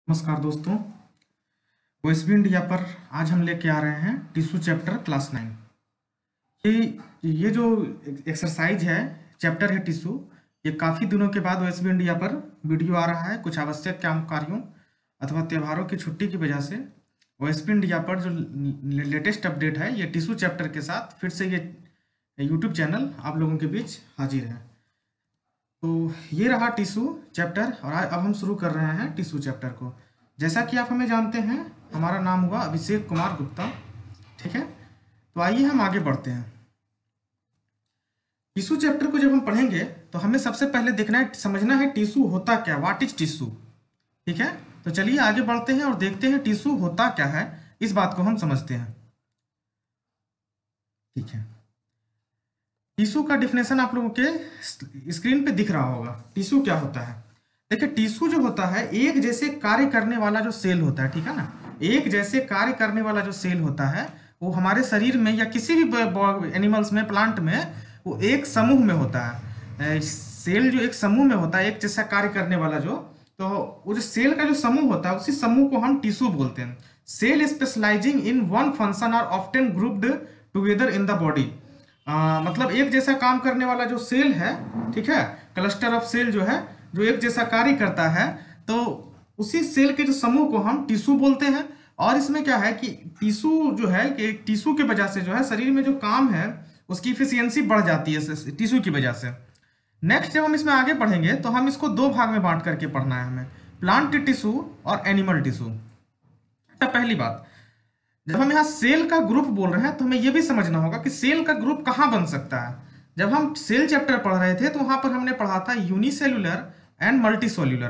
नमस्कार दोस्तों। OSB India पर आज हम लेके आ रहे हैं टिश्यू चैप्टर क्लास 9। ये जो एक्सरसाइज है, चैप्टर है टिश्यू। ये काफ़ी दिनों के बाद ओएसबी इंडिया पर वीडियो आ रहा है। कुछ आवश्यक काम कार्यों अथवा त्योहारों की छुट्टी की वजह से ओएसबी इंडिया पर जो लेटेस्ट अपडेट है, ये टिश्यू चैप्टर के साथ फिर से ये यूट्यूब चैनल आप लोगों के बीच हाजिर है। तो ये रहा टिश्यू चैप्टर और अब हम शुरू कर रहे हैं टिश्यू चैप्टर को। जैसा कि आप हमें जानते हैं, हमारा नाम हुआ अभिषेक कुमार गुप्ता। ठीक है, तो आइए हम आगे बढ़ते हैं। टिश्यू चैप्टर को जब हम पढ़ेंगे तो हमें सबसे पहले देखना है, समझना है टिश्यू होता क्या, व्हाट इज टिश्यू। ठीक है, तो चलिए आगे बढ़ते हैं और देखते हैं टिश्यू होता क्या है, इस बात को हम समझते हैं। ठीक है, टिश्यू का डिफिनेशन आप लोगों के स्क्रीन पे दिख रहा होगा। टिश्यू क्या होता है? देखिए, टिश्यू जो होता है एक जैसे कार्य करने वाला जो सेल होता है। ठीक है ना, एक जैसे कार्य करने वाला जो सेल होता है वो हमारे शरीर में या किसी भी एनिमल्स में, प्लांट में, वो एक समूह में होता है। सेल जो एक समूह में होता है, एक जैसा कार्य करने वाला जो, तो वो जो सेल का जो समूह होता है उसी समूह को हम टिश्यू बोलते हैं। Cell specialising in one function are often grouped together in the body. मतलब एक जैसा काम करने वाला जो सेल है, ठीक है, क्लस्टर ऑफ सेल जो है, जो एक जैसा कार्य करता है, तो उसी सेल के जो समूह को हम टिश्यू बोलते हैं। और इसमें क्या है कि टिश्यू जो है, कि टिश्यू की वजह से जो है शरीर में जो काम है उसकी इफिशियंसी बढ़ जाती है टिश्यू की वजह से। नेक्स्ट जब हम इसमें आगे पढ़ेंगे तो हम इसको दो भाग में बांट करके पढ़ना है हमें, प्लांट टिश्यू और एनिमल टिश्यू। पहली बात, जब हम यहाँ सेल का ग्रुप बोल रहे हैं तो हमें यह भी समझना होगा कि सेल का ग्रुप कहाँ बन सकता है। जब हम सेल चैप्टर पढ़ रहे थे तो वहां पर हमने पढ़ा था यूनिसेल्युलर एंड मल्टीसेल्युलर।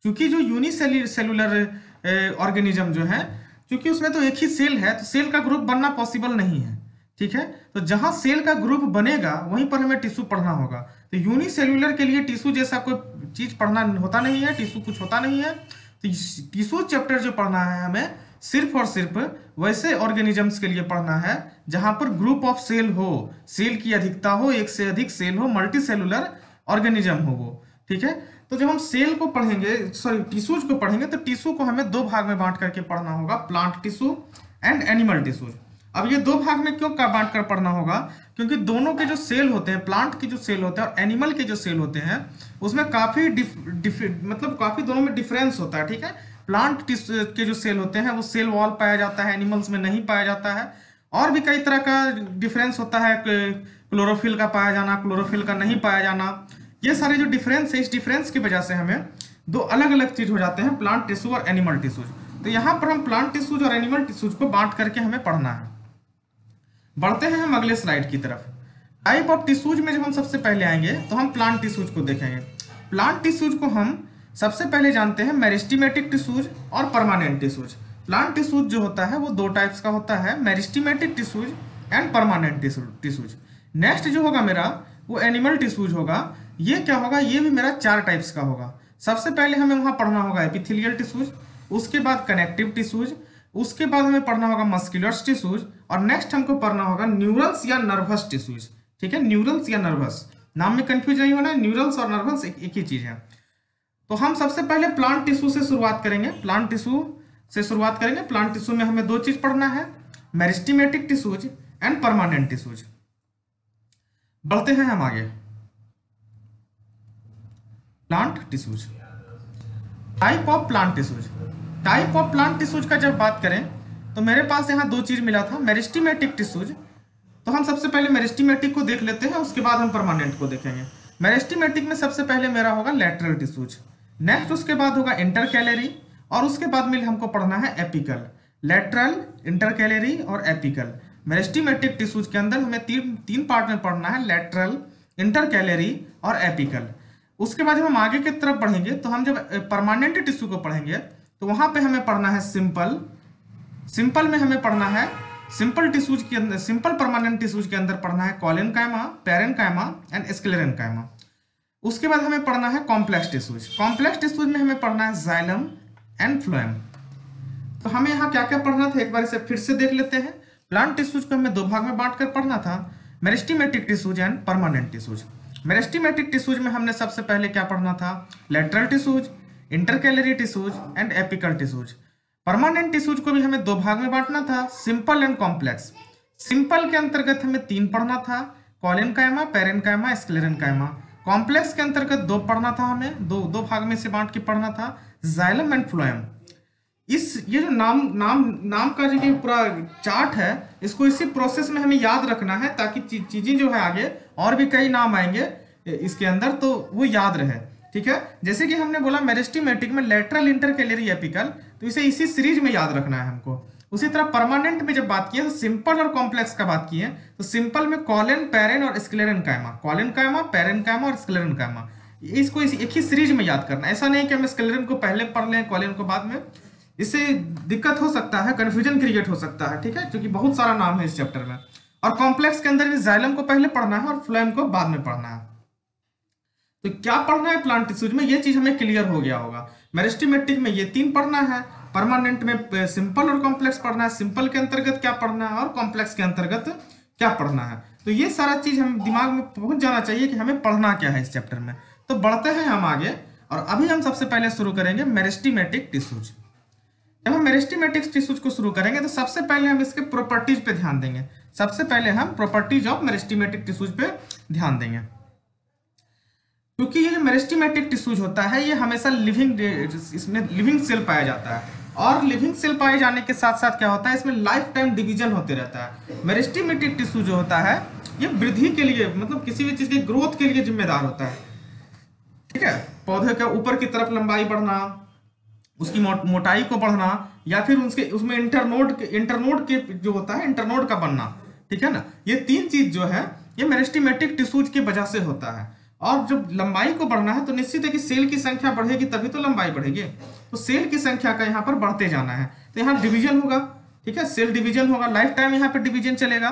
क्योंकि जो यूनिसेल्युलर ऑर्गेनिज्म जो है, क्योंकि उसमें तो एक ही सेल है, तो सेल का ग्रुप बनना पॉसिबल नहीं है। ठीक है, तो जहां सेल का ग्रुप बनेगा वहीं पर हमें टिश्यू पढ़ना होगा। तो यूनिसेल्युलर के लिए टिश्यू जैसा कोई चीज पढ़ना होता नहीं है, टिश्यू कुछ होता नहीं है। तो टिश्यू चैप्टर जो पढ़ना है हमें सिर्फ और सिर्फ वैसे ऑर्गेनिजम्स के लिए पढ़ना है जहां पर ग्रुप ऑफ सेल हो, सेल की अधिकता हो, एक से अधिक सेल हो, मल्टी सेलुलर ऑर्गेनिज्म हो वो। ठीक है, तो जब हम सेल को पढ़ेंगे, सॉरी टिश्यूज को पढ़ेंगे, तो टिश्यू को हमें दो भाग में बांट करके पढ़ना होगा, plant tissue and animal tissues. अब ये दो भाग में क्यों बांट कर पढ़ना होगा? क्योंकि दोनों के जो सेल होते हैं, प्लांट के जो सेल होते हैं और एनिमल के जो सेल होते हैं, उसमें काफी मतलब काफी दोनों में डिफरेंस होता है। ठीक है, प्लांट के जो सेल होते हैं वो सेल वॉल पाया जाता है, एनिमल्स में नहीं पाया जाता है। और भी कई तरह का डिफरेंस होता है, क्लोरोफिल का पाया जाना, क्लोरोफिल का नहीं पाया जाना। ये सारे जो डिफरेंस है, इस डिफरेंस की वजह से हमें दो अलग अलग चीज हो जाते हैं, प्लांट टिश्यू और एनिमल टिश्यूज। तो यहाँ पर हम प्लांट टिश्यूज और एनिमल टिश्यूज को बांट करके हमें पढ़ना है। बढ़ते हैं हम अगले स्लाइड की तरफ। टाइप ऑफ टिश्यूज में जब हम सबसे पहले आएंगे तो हम प्लांट टिश्यूज को देखेंगे। प्लांट टिश्यूज को हम सबसे पहले जानते हैं मेरिस्टेमेटिक टिश्यूज और परमानेंट टिश्यूज। प्लांट टिश्यूज जो होता है वो दो टाइप्स का होता है, meristematic tissues and permanent tissues. Next जो होगा मेरा वो एनिमल टिश्यूज होगा। ये क्या होगा? ये भी मेरा चार टाइप्स का होगा। सबसे पहले हमें वहां पढ़ना होगा एपिथेलियल टिश्यूज, उसके बाद कनेक्टिव टिश्यूज, उसके बाद हमें पढ़ना होगा मस्कुलर टिश्यूज, और नेक्स्ट हमको पढ़ना होगा न्यूरल्स या नर्वस टिश्यूज। ठीक है, न्यूरल्स या नर्वस, नाम में कंफ्यूज नहीं होना है, न्यूरल्स और नर्वस एक ही चीज है। तो हम सबसे पहले प्लांट टिश्यू से शुरुआत करेंगे। प्लांट टिश्यू में हमें दो चीज पढ़ना है, meristematic tissues and permanent tissues. बढ़ते हैं हम आगे। Plant tissues, type of plant tissues. Type of plant tissues का जब बात करें तो मेरे पास यहाँ दो चीज मिला था, मेरिस्टेमेटिक टिश्यूज। तो हम सबसे पहले मेरिस्टेमेटिक को देख लेते हैं, उसके बाद हम परमानेंट को देखेंगे। मेरिस्टेमेटिक में सबसे पहले मेरा होगा लैटरल टिश्यूज, नेक्स्ट उसके बाद होगा इंटरकैलरी, और उसके बाद में हमको पढ़ना है एपिकल। लैटरल, इंटरकैलरी और एपिकल। मेरिस्टेमेटिक टिश्यूज के अंदर हमें तीन पार्ट में पढ़ना है, लैटरल, इंटरकैलरी और एपिकल। उसके बाद जब हम आगे की तरफ पढ़ेंगे तो हम जब परमानेंट टिश्यू को पढ़ेंगे तो वहां पे हमें पढ़ना है सिंपल। सिंपल में हमें पढ़ना है, सिंपल टिश्यूज के अंदर, सिंपल परमानेंट टिश्यूज के अंदर पढ़ना है कॉलेनकाइमा, पेरेनकाइमा एंड स्क्लेरेनकाइमा। उसके बाद हमें पढ़ना है कॉम्प्लेक्स टिश्यूज। कॉम्प्लेक्स टिश्यूज में हमें पढ़ना है जाइलम एंड फ्लोएम। तो हमें यहाँ क्या क्या पढ़ना था, एक बार इसे फिर से देख लेते हैं। प्लांट टिश्यूज को हमें दो भाग में बांट कर पढ़ना था, meristematic tissues and permanent tissues. Meristematic tissues में हमने सबसे पहले क्या पढ़ना था, lateral tissues, intercalary tissues and apical tissues. Permanent tissues को भी हमें दो भाग में बांटना था, सिंपल एंड कॉम्प्लेक्स। सिंपल के अंतर्गत हमें 3 पढ़ना था, कॉलेनकाइमा, पेरेनकाइमा, स्क्लेरेनकाइमा। कॉम्प्लेक्स के अंतर्गत 2 पढ़ना था, हमें दो भाग में से बांट के पढ़ना था, जाइलम एंड फ्लोएम। ये जो नाम का जो ये पूरा चार्ट है, इसको इसी प्रोसेस में हमें याद रखना है, ताकि चीजें जो है आगे और भी कई नाम आएंगे इसके अंदर तो वो याद रहे। ठीक है, जैसे कि हमने बोला मेरिस्टेमेटिक में लेटरल, इंटरकैलरी, एपिकल, तो इसे इसी सीरीज में याद रखना है हमको। उसी तरह परमानेंट में जब बात की है तो सिंपल और कॉम्प्लेक्स का बात की है, तो सिंपल में कॉलेन, पेरेन और स्क्लेरेनकाइमा, कॉलेनकाइमा, पेरेनकाइमा और स्क्लेरेनकाइमा, इसको एक ही सीरीज में याद करना। ऐसा नहीं कि हम स्क्लेरेन को पहले पढ़ लें, कॉलेन को बाद में, इससे दिक्कत हो सकता है, कंफ्यूजन क्रिएट हो सकता है। ठीक है, क्योंकि बहुत सारा नाम है इस चैप्टर में। और कॉम्प्लेक्स के अंदर भी जाइलम को पहले पढ़ना है और फ्लोएम को बाद में पढ़ना है। तो क्या पढ़ना है प्लांट टिश्यूज में, ये चीज हमें क्लियर हो गया होगा। मेरिस्टेमेटिक में ये 3 पढ़ना है, परमानेंट में सिंपल और कॉम्प्लेक्स पढ़ना है, सिंपल के अंतर्गत क्या पढ़ना है और कॉम्प्लेक्स के अंतर्गत क्या पढ़ना है। तो ये सारा चीज हम दिमाग में पहुंच जाना चाहिए कि हमें पढ़ना क्या है इस चैप्टर में। तो बढ़ते हैं हम आगे, और अभी हम सबसे पहले शुरू करेंगे मेरिस्टेमेटिक टिश्यूज। जब हम मेरिस्टेमेटिक टिश्यूज को शुरू करेंगे तो सबसे पहले हम इसके प्रॉपर्टीज पे ध्यान देंगे। सबसे पहले हम प्रॉपर्टीज ऑफ मेरिस्टेमेटिक टिश्यूज पे ध्यान देंगे, क्योंकि ये जो मेरिस्टेमेटिक टिश्यूज होता है ये हमेशा इसमें लिविंग सेल पाया जाता है, और लिविंग सेल पाए जाने के साथ साथ क्या होता है, इसमें लाइफ टाइम डिवीजन होते रहता है। मेरिस्टेमेटिक टिश्यू जो होता है ये वृद्धि के लिए, मतलब किसी भी चीज के ग्रोथ के लिए जिम्मेदार होता है। ठीक है, पौधे के ऊपर की तरफ लंबाई बढ़ना, उसकी मोटाई को बढ़ना, या फिर उसमें इंटरनोड के जो होता है इंटरनोड का बनना। ठीक है ना, ये 3 चीज जो है ये मेरिस्टेमेटिक टिश्यूज की वजह से होता है। और जब लंबाई को बढ़ना है तो निश्चित है कि सेल की संख्या बढ़ेगी तभी तो लंबाई बढ़ेगी, तो सेल की संख्या का यहाँ पर बढ़ते जाना है। तो यहाँ डिवीजन होगा, ठीक है, सेल डिवीजन होगा, लाइफ टाइम यहाँ पे डिवीजन चलेगा।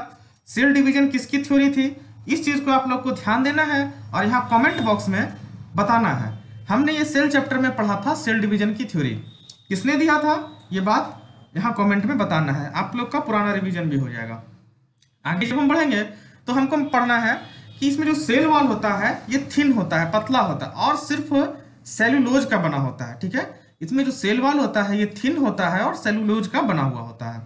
सेल डिवीजन किसकी थ्योरी थी, इस चीज को आप लोग को ध्यान देना है और यहाँ कॉमेंट बॉक्स में बताना है। हमने ये सेल चैप्टर में पढ़ा था सेल डिवीजन की थ्योरी, किसने दिया था ये बात यहाँ कमेंट में बताना है, आप लोग का पुराना रिवीजन भी हो जाएगा। आगे जब हम बढ़ेंगे तो हमको पढ़ना है कि इसमें जो सेल वॉल होता है ये थिन होता है, पतला होता है और सिर्फ सेलुलोज का बना होता है। ठीक है, इसमें जो सेल वॉल होता है ये थिन होता है और सेलुलोज का बना हुआ होता है।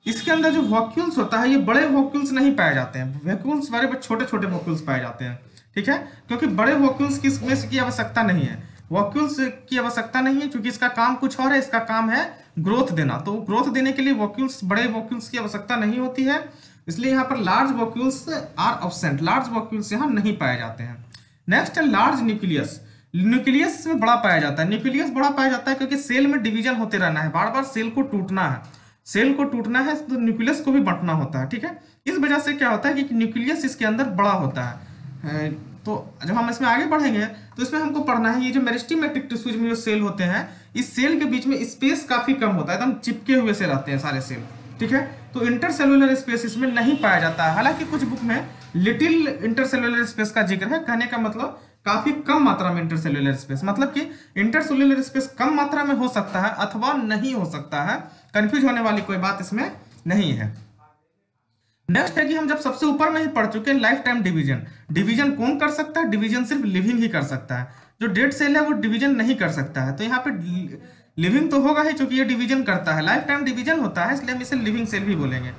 इसके अंदर जो वॉक्यूल्स होता है ये बड़े वॉक्यूल्स नहीं पाए जाते हैं, वॉक्यूल्स बड़े छोटे छोटे वॉक्यूल्स पाए जाते हैं। ठीक है, क्योंकि बड़े वॉक्यूल्स की आवश्यकता नहीं है, वॉक्यूल्स की आवश्यकता नहीं है, क्योंकि इसका काम कुछ और है, इसका काम है ग्रोथ देना। तो ग्रोथ देने के लिए बड़े वॉक्यूल्स की आवश्यकता नहीं होती है, इसलिए यहाँ पर large vacuoles are absent, large vacuoles यहाँ नहीं पाए जाते हैं। नेक्स्ट है लार्ज न्यूक्लियस। न्यूक्लियस में बड़ा पाया जाता है, न्यूक्लियस बड़ा पाया जाता है क्योंकि सेल में डिवीजन होते रहना है, बार बार सेल को टूटना है, सेल को टूटना है तो न्यूक्लियस को भी बांटना होता है। ठीक है, इस वजह से क्या होता है कि न्यूक्लियस इसके अंदर बड़ा होता है। तो जब हम इसमें आगे बढ़ेंगे तो इसमें हमको पढ़ना है ये जो मेरिस्टेमेटिक टिश्यूज में जो सेल होते हैं, इस सेल के बीच में स्पेस काफी कम होता है, एकदम चिपके हुए से रहते हैं सारे सेल। ठीक है, तो इंटरसेलुलर स्पेस इसमें नहीं पाया जाता है, हालांकि कुछ बुक में लिटिल इंटरसेलुलर स्पेस का जिक्र है, कहने का मतलब काफी कम मात्रा में इंटरसेलुलर स्पेस, मतलब कि इंटरसेलुलर स्पेस कम मात्रा में हो सकता है अथवा नहीं हो सकता है, कंफ्यूज होने वाली कोई बात इसमें नहीं है। नेक्स्ट है कि हम जब सबसे ऊपर में ही पढ़ चुके हैं लाइफ टाइम डिवीजन। डिवीजन कौन कर सकता है, डिवीजन सिर्फ लिविंग ही कर सकता है, जो डेड सेल है वो डिवीजन नहीं कर सकता है। तो यहाँ पे लिविंग तो होगा ही, क्योंकि ये डिवीजन करता है, लाइफ टाइम डिवीजन होता है, इसलिए हम इसे लिविंग सेल भी बोलेंगे।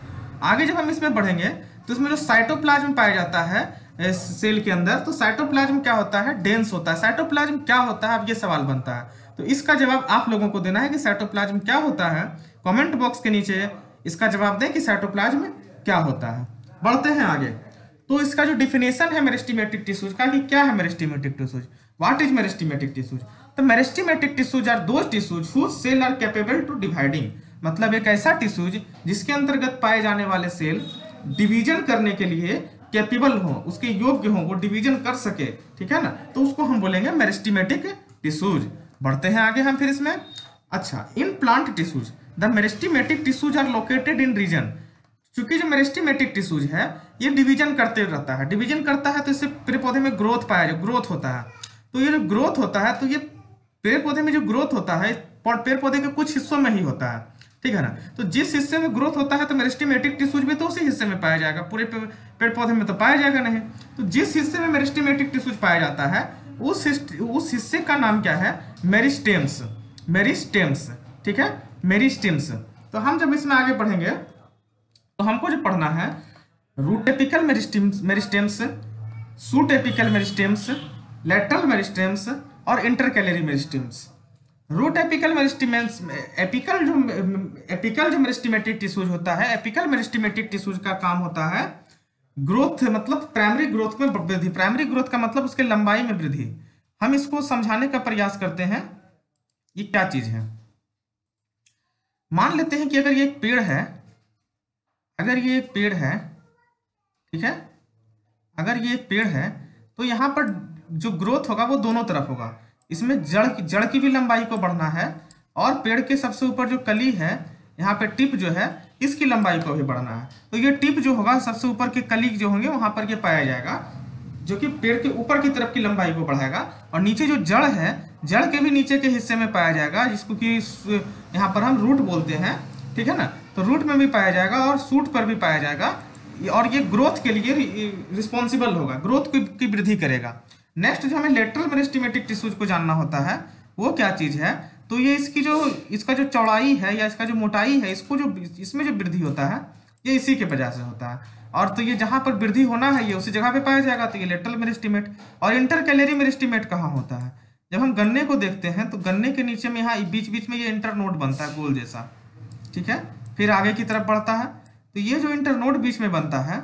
आगे जब हम इसमें बढ़ेंगे तो इसमें जो साइटोप्लाज्म पाया जाता है सेल के अंदर, तो साइटोप्लाज्म क्या होता है, डेंस होता है। साइटोप्लाज्म क्या होता है, अब ये सवाल बनता है, तो इसका जवाब आप लोगों को देना है कि साइटोप्लाज्म क्या होता है। कमेंट बॉक्स के नीचे इसका जवाब दें कि साइटोप्लाज्म क्या होता है। बढ़ते हैं आगे, तो इसका जो डिफिनेशन है मेरिस्टेमेटिक टिश्यूज का, कि क्या है meristematic tissues, what is meristematic tissues. तो meristematic tissues are those tissues whose cell are capable to dividing, मतलब एक ऐसा टिश्यूज जिसके अंतर्गत पाए जाने वाले सेल डिवीजन करने के लिए कैपेबल हो, उसके योग्य हो, वो डिवीजन कर सके। ठीक है ना, तो उसको हम बोलेंगे मेरिस्टेमेटिक टिश्यूज। बढ़ते हैं आगे हम फिर इसमें। अच्छा, in plant tissues the meristematic tissues are located in region. चूंकि जो मेरिस्टेमेटिक टिश्यूज है ये डिवीजन करते रहता है, डिवीजन करता है तो इससे पेड़ पौधे में ग्रोथ होता है। तो ये जो ग्रोथ होता है, तो ये पेड़ पौधे में जो ग्रोथ होता है पेड़ पौधे के कुछ हिस्सों में ही होता है। ठीक है ना, तो जिस हिस्से में ग्रोथ होता है तो मेरिस्टेमेटिक टिश्यूज भी तो उसी हिस्से में पाया जाएगा, पूरे पेड़ पौधे में तो पाया जाएगा नहीं। तो जिस हिस्से में मेरिस्टेमेटिक टिश्यूज पाया जाता है उस हिस्से का नाम क्या है? मेरिस्टेम्स। मेरिस्टेम्स, ठीक है, मेरिस्टेम्स। तो हम जब इसमें आगे बढ़ेंगे तो हमको जो पढ़ना है root apical meristems, shoot apical meristems, lateral meristems और intercalary meristems. Root apical meristems, apical जो मेरिस्टेमेटिक टिश्यूज होता है, एपिकल मेरिस्टेमेटिक टिश्यूज का काम होता है ग्रोथ, मतलब प्राइमरी ग्रोथ में वृद्धि। प्राइमरी ग्रोथ का मतलब उसके लंबाई में वृद्धि। हम इसको समझाने का प्रयास करते हैं ये क्या चीज है। मान लेते हैं कि अगर ये एक पेड़ है, अगर ये एक पेड़ है, ठीक है, अगर ये एक पेड़ है तो यहाँ पर जो ग्रोथ होगा वो दोनों तरफ होगा। इसमें जड़ की भी लंबाई को बढ़ना है और पेड़ के सबसे ऊपर जो कली है, यहाँ पे टिप जो है, इसकी लंबाई को भी बढ़ना है। तो ये टिप जो होगा, सबसे ऊपर के कली जो होंगे वहां पर ये पाया जाएगा, जो कि पेड़ के ऊपर की तरफ की लंबाई को बढ़ाएगा। और नीचे जो जड़ है, जड़ के भी नीचे के हिस्से में पाया जाएगा, जिसको कि यहाँ पर हम रूट बोलते हैं, ठीक है ना। तो रूट में भी पाया जाएगा और सूट पर भी पाया जाएगा, और ये ग्रोथ के लिए रिस्पॉन्सिबल होगा, ग्रोथ की वृद्धि करेगा। नेक्स्ट जो हमें लेटरल मेरिस्टेमेटिक टिश्यूज को जानना होता है वो क्या चीज है? तो ये इसका जो चौड़ाई है या इसका जो मोटाई है, इसमें जो वृद्धि होता है ये इसी के वजह से होता है। और तो ये जहां पर वृद्धि होना है ये उसी जगह पे पाया जाएगा, तो ये लेटरल मेरिस्टेमेट। और इंटरकैलरी मेरिस्टेमेट कहाँ होता है? जब हम गन्ने को देखते हैं तो गन्ने के नीचे में यहाँ बीच बीच में ये इंटरनोड बनता है गोल जैसा, ठीक है, फिर आगे की तरफ बढ़ता है। तो ये जो इंटरनोड बीच में बनता है,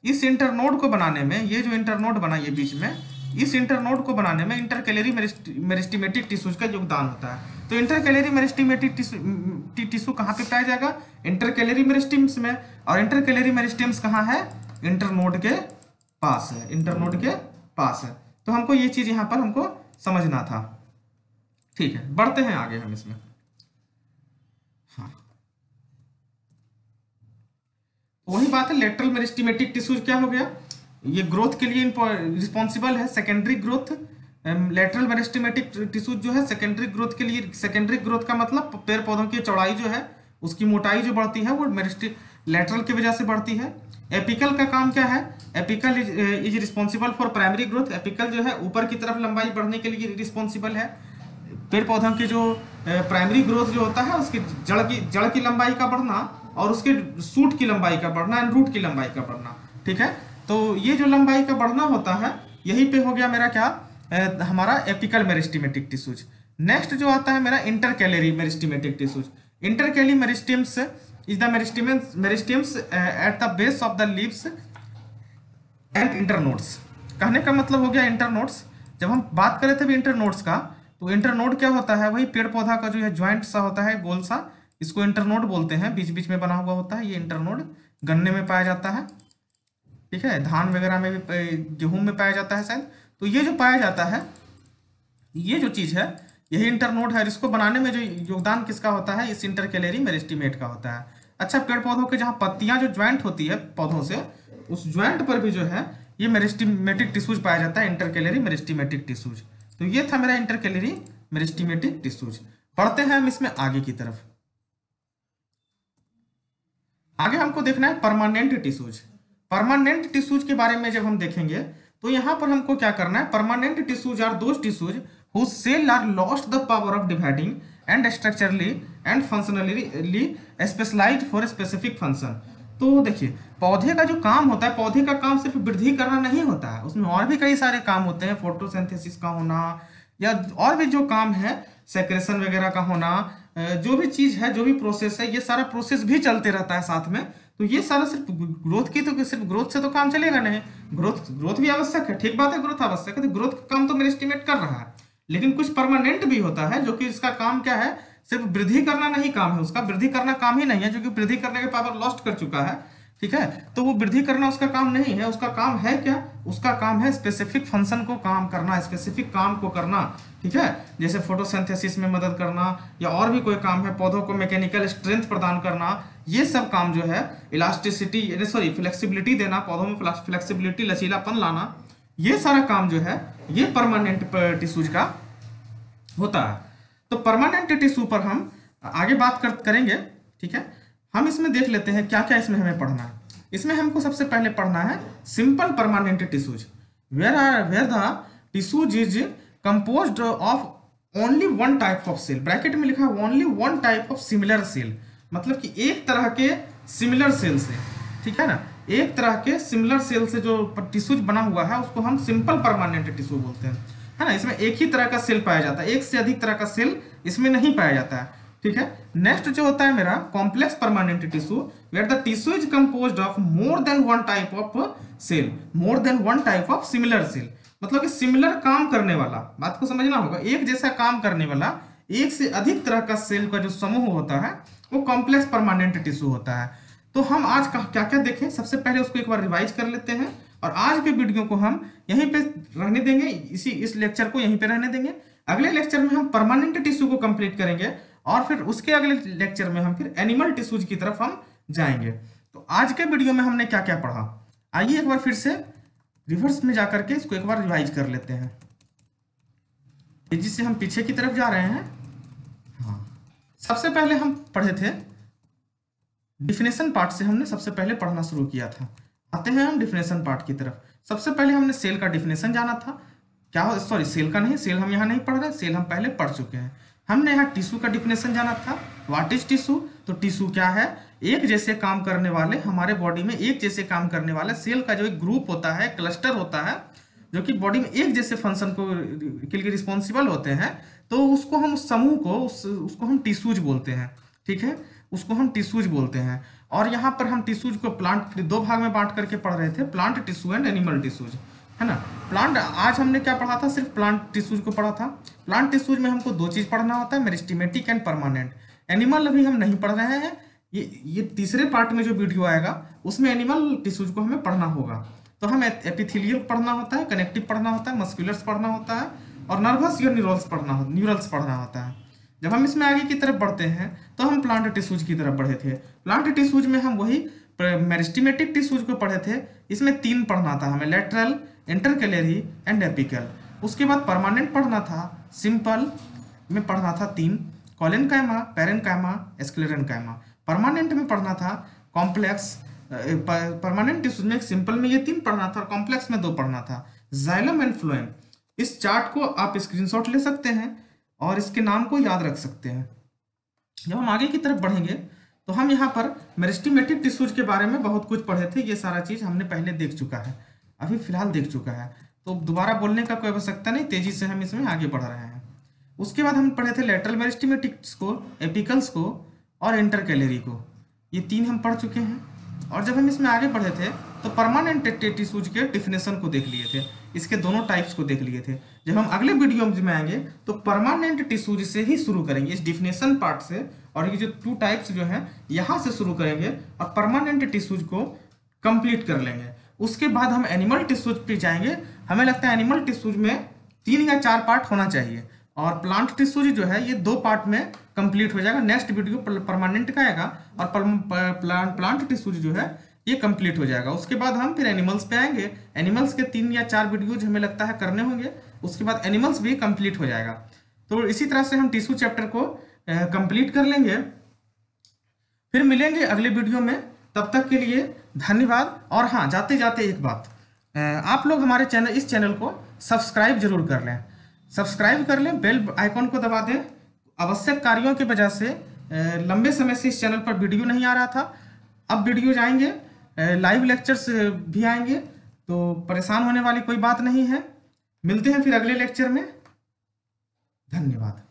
इस इंटरनोड को बनाने में, ये जो इंटरनोड बना ये बीच में, इस इंटरनोड को बनाने में इंटरकैलरी मेरिस्टेमेटिक टिश्यूज का योगदान होता है। तो इंटरकैलरी मेरिस्टेमेटिक टिश्यू कहाँ पे पाया जाएगा? इंटरकैलरी मेरिस्टेम्स में। और इंटरकैलरी मेरिस्टेम्स कहाँ है? इंटरनोड के पास है, इंटरनोड के पास है। तो हमको ये चीज यहाँ पर हमको समझना था, ठीक है। बढ़ते हैं आगे हम इसमें। हाँ, वही बात है, लेटरल मेरिस्टेमेटिक टिश्यूज क्या हो गया? ये ग्रोथ के लिए रिस्पॉन्सिबल है, secondary growth. Lateral meristematic tissues जो है सेकेंडरी ग्रोथ के लिए, सेकेंडरी ग्रोथ का मतलब पेड़ पौधों की चौड़ाई जो है, उसकी मोटाई जो बढ़ती है वो लेटरल की वजह से बढ़ती है। एपिकल का काम क्या है? Apical is responsible for primary growth. Apical जो है ऊपर की तरफ लंबाई बढ़ने के लिए रिस्पॉन्सिबल है। पेड़ पौधों की जो प्राइमरी ग्रोथ जो होता है, उसकी जड़ की लंबाई का बढ़ना और उसके सूट की लंबाई का बढ़ना एंड रूट की लंबाई का बढ़ना, ठीक है। तो ये जो लंबाई का बढ़ना होता है, यही पे हो गया मेरा क्या, हमारा एपिकल मेरिस्टेमेटिक टिश्यूज। नेक्स्ट जो आता है मेरा intercalary meristematic tissues. Intercalary meristems is the meristems at the base of the leaves and internodes. कहने का मतलब हो गया इंटरनोड्स। जब हम बात कर रहे थे इंटरनोड्स का, तो इंटरनोड क्या होता है? वही पेड़ पौधा का जो है ज्वाइंट सा होता है, गोल सा, इसको इंटरनोड बोलते हैं, बीच बीच में बना हुआ होता है। ये इंटरनोड गन्ने में पाया जाता है, ठीक है, धान वगैरह में भी, गेहूं में पाया जाता है शायद। तो ये जो पाया जाता है, ये जो चीज है, यही इंटरनोड है। इसको बनाने में जो योगदान किसका होता है? इस इंटरकैलरी मेरिस्टेमेट का होता है। अच्छा, पेड़ पौधों के जहाँ पत्तियां जो ज्वाइंट होती है पौधों से, उस ज्वाइंट पर भी जो है ये मेरिस्टेमेटिक टिश्यूज पाया जाता है, इंटरकैलरी मेरिस्टेमेटिक टिश्यूज। तो ये था मेरा इंटरकैलरी मेरिस्टेमेटिक टिश्यूज। पढ़ते हैं हम इसमें आगे की तरफ। आगे हमको देखना है परमानेंट टिश्यूज। परमानेंट टिश्यूज के बारे में जब हम देखेंगे तो यहां पर हमको क्या करना है? Permanent tissues are those tissues whose cell are lost the power of dividing and structurally and functionally specialized for a specific function। तो देखिए, पौधे का जो काम होता है, पौधे का काम सिर्फ वृद्धि करना नहीं होता है, उसमें और भी कई सारे काम होते हैं। फोटोसिंथेसिस का होना या और भी जो काम है, सेक्रेशन वगैरह का होना, जो भी चीज है, जो भी प्रोसेस है, ये सारा प्रोसेस भी चलते रहता है साथ में। तो ये सारा सिर्फ ग्रोथ की, तो सिर्फ ग्रोथ से तो काम चलेगा नहीं। ग्रोथ भी आवश्यक है, ठीक बात है, ग्रोथ आवश्यक है, तो ग्रोथ का काम तो मेरिस्टेमेट कर रहा है। लेकिन कुछ परमानेंट भी होता है, जो कि इसका काम क्या है? सिर्फ वृद्धि करना नहीं काम है उसका, वृद्धि करना काम ही नहीं है, जो कि वृद्धि करने के पावर लॉस्ट कर चुका है, ठीक है। तो वो वृद्धि करना उसका काम नहीं है, उसका काम है क्या? उसका काम है स्पेसिफिक फंक्शन को काम करना, स्पेसिफिक काम को करना, ठीक है। जैसे फोटोसिंथेसिस में मदद करना या और भी कोई काम है, पौधों को मैकेनिकल स्ट्रेंथ प्रदान करना, ये सब काम जो है, इलास्टिसिटी फ्लेक्सिबिलिटी देना, पौधों में फ्लेक्सिबिलिटी, लचीलापन लाना, ये सारा काम जो है ये परमानेंट टिश्यूज का होता है। तो परमानेंट टिश्यू पर हम आगे बात करेंगे, ठीक है। हम इसमें देख लेते हैं क्या क्या इसमें हमें पढ़ना है। इसमें हमको सबसे पहले पढ़ना है simple permanent tissues, where the tissues is composed of only one type of cell, bracket में लिखा है only one type of similar cell, मतलब कि एक तरह के सिमिलर सेल से, ठीक है ना, एक तरह के सिमिलर सेल से जो टिश्यूज बना हुआ है उसको हम सिंपल परमानेंट टिश्यू बोलते हैं, है ना। इसमें एक ही तरह का सेल पाया जाता है, एक से अधिक तरह का सेल इसमें नहीं पाया जाता है, ठीक है। नेक्स्ट जो होता है मेरा complex permanent tissue, where the tissue is composed of more than one type of cell, more than one type of similar cell, मतलब कि सिमिलर काम करने वाला, बात को समझना होगा, एक जैसा काम करने वाला एक से अधिक तरह का सेल का जो समूह होता है वो कॉम्प्लेक्स परमानेंट टिश्यू होता है। तो हम आज क्या क्या देखें, सबसे पहले उसको एक बार रिवाइज कर लेते हैं, और आज के वीडियो को हम यहीं पे रहने देंगे, इस लेक्चर को यहीं पे रहने देंगे। अगले लेक्चर में हम परमानेंट टिश्यू को कंप्लीट करेंगे, और फिर उसके अगले लेक्चर में हम फिर एनिमल टिश्यूज की तरफ हम जाएंगे। तो आज के वीडियो में हमने क्या क्या पढ़ा, आइए एक बार फिर से रिवर्स में जाकर के इसको एक बार रिवाइज कर लेते हैं, तेजी से हम पीछे की तरफ जा रहे हैं। हाँ, सबसे पहले हम पढ़े थे डिफिनेशन पार्ट से, हमने सबसे पहले पढ़ना शुरू किया था। आते हैं हम डिफिनेशन पार्ट की तरफ। सबसे पहले हमने सेल का डिफिनेशन जाना था, क्या सॉरी सेल का नहीं, सेल हम यहाँ नहीं पढ़ रहे, सेल हम पहले पढ़ चुके हैं। हमने यहाँ टिश्यू का डिफिनेशन जाना था, व्हाट इज टिश्यू, तो टिश्यू क्या है, एक जैसे काम करने वाले, हमारे बॉडी में एक जैसे काम करने वाले सेल का जो एक ग्रुप होता है, क्लस्टर होता है, जो कि बॉडी में एक जैसे फंक्शन के लिए रिस्पॉन्सिबल होते हैं, तो उसको हम उस समूह को उसको हम टिश्यूज बोलते हैं, ठीक है, उसको हम टिश्यूज बोलते हैं। और यहाँ पर हम टिश्यूज को प्लांट दो भाग में बांट करके पढ़ रहे थे, plant tissue and animal tissues, है ना। प्लांट आज हमने क्या पढ़ा था, सिर्फ प्लांट टिश्यूज को पढ़ा था। प्लांट टिश्यूज में हमको दो चीज पढ़ना होता है, मेरिस्टेमेटिक एंड परमानेंट। एनिमल अभी हम नहीं पढ़ रहे हैं, ये तीसरे पार्ट में जो वीडियो आएगा उसमें एनिमल टिश्यूज को हमें पढ़ना होगा। तो हमें एपिथेलियल पढ़ना होता है, कनेक्टिव पढ़ना होता है, मस्कुलर्स पढ़ना होता है, और नर्वस या न्यूरल्स पढ़ना होता है। जब हम इसमें आगे की तरफ बढ़ते हैं तो हम प्लांट टिश्यूज की तरफ बढ़े थे। प्लांट टिश्यूज में हम वही मेरिस्टेमेटिक टिश्यूज को पढ़े थे, इसमें तीन पढ़ना था हमें, लेटरल, इंटरकैलरी एंड एपिकल। उसके बाद परमानेंट पढ़ना था, सिंपल में पढ़ना था तीन, कोलेनकाइमा, पेरेनकाइमा, स्क्लेरेनकाइमा। परमानेंट में पढ़ना था कॉम्प्लेक्स, परमानेंट टिश्यूज में सिंपल में ये तीन पढ़ना था, कॉम्प्लेक्स में दो पढ़ना था, जाइलम एंड फ्लोएम। इस चार्ट को आप स्क्रीनशॉट ले सकते हैं और इसके नाम को याद रख सकते हैं। जब हम आगे की तरफ बढ़ेंगे तो हम यहाँ पर मेरिस्टेमेटिक टिश्यूज के बारे में बहुत कुछ पढ़े थे, ये सारा चीज हमने पहले देख चुका है, अभी फिलहाल देख चुका है, तो दोबारा बोलने का कोई आवश्यकता नहीं, तेजी से हम इसमें आगे बढ़ रहे हैं। उसके बाद हम पढ़े थे लेटरल मेरिस्टेमेटिक्स को, एपिकल्स को और इंटरकैलरी को, ये तीन हम पढ़ चुके हैं। और जब हम इसमें आगे बढ़े थे तो परमानेंट टिश्यूज के डिफिनेशन को देख लिए थे, इसके दोनों टाइप्स को देख लिए थे। जब हम अगले वीडियो में आएंगे तो परमानेंट टिश्यूज से ही शुरू करेंगे, इस डिफिनेशन पार्ट से, और ये जो टू टाइप्स जो है यहाँ से शुरू करेंगे और परमानेंट टिश्यूज को कंप्लीट कर लेंगे। उसके बाद हम एनिमल टिश्यूज पे जाएंगे। हमें लगता है एनिमल टिश्यूज में 3 या 4 पार्ट होना चाहिए, और प्लांट टिश्यूज जो है ये 2 पार्ट में कंप्लीट हो जाएगा। नेक्स्ट वीडियो परमानेंट का आएगा और प्लांट टिश्यूज जो है ये कंप्लीट हो जाएगा। उसके बाद हम फिर एनिमल्स पे आएंगे, एनिमल्स के 3 या 4 वीडियोज हमें लगता है करने होंगे, उसके बाद एनिमल्स भी कंप्लीट हो जाएगा। तो इसी तरह से हम टिश्यू चैप्टर को कंप्लीट कर लेंगे। फिर मिलेंगे अगले वीडियो में, तब तक के लिए धन्यवाद। और हाँ, जाते जाते एक बात, आप लोग हमारे चैनल, इस चैनल को सब्सक्राइब जरूर कर लें, सब्सक्राइब कर लें, बेल आइकॉन को दबा दें। आवश्यक कार्यों की वजह से लंबे समय से इस चैनल पर वीडियो नहीं आ रहा था, अब वीडियोज आएंगे, लाइव लेक्चर्स भी आएंगे, तो परेशान होने वाली कोई बात नहीं है। मिलते हैं फिर अगले लेक्चर में, धन्यवाद।